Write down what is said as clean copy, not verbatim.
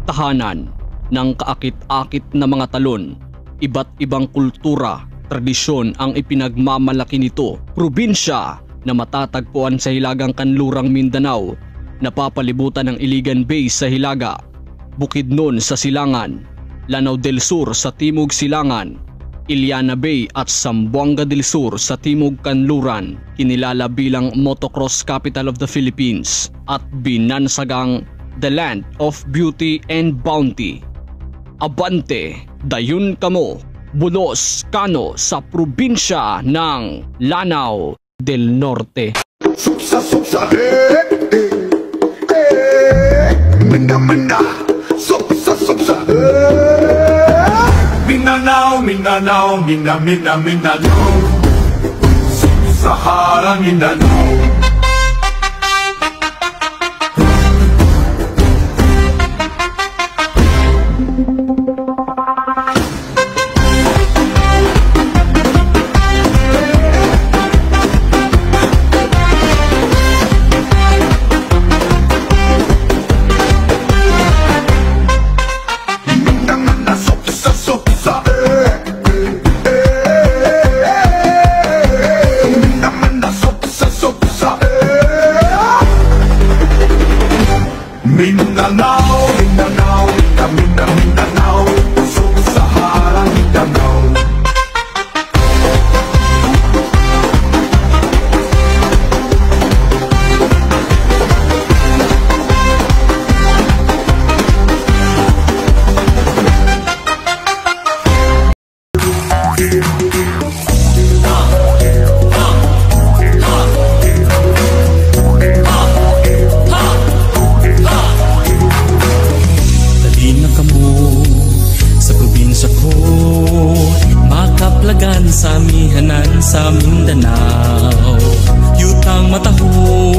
tahanan ng kaakit-akit na mga talon. Iba't ibang kultura, tradisyon ang ipinagmamalaki nito. Probinsya na matatagpuan sa Hilagang Kanlurang Mindanao, napapalibutan ng Iligan Bay sa hilaga, Bukidnon sa silangan, Lanao del Sur sa timog silangan, Iliana Bay at Zamboanga del Sur sa timog kanluran. Kinilala bilang motocross capital of the Philippines at binansagang the land of beauty and bounty. Abante, dayon kamo, bulos kano sa probinsya ng Lanao del Norte. Supsa, supsa, mina, mina, supsa, supsa, Mindanao, Mindanao, mina, mina, Mindanao, Sahara, Mindanao. Mindanao, Mindanao, Mindanao, Mindanao, Sub-Sahara Mindanao. Sa amihanan sa Mindanao, yutang matahong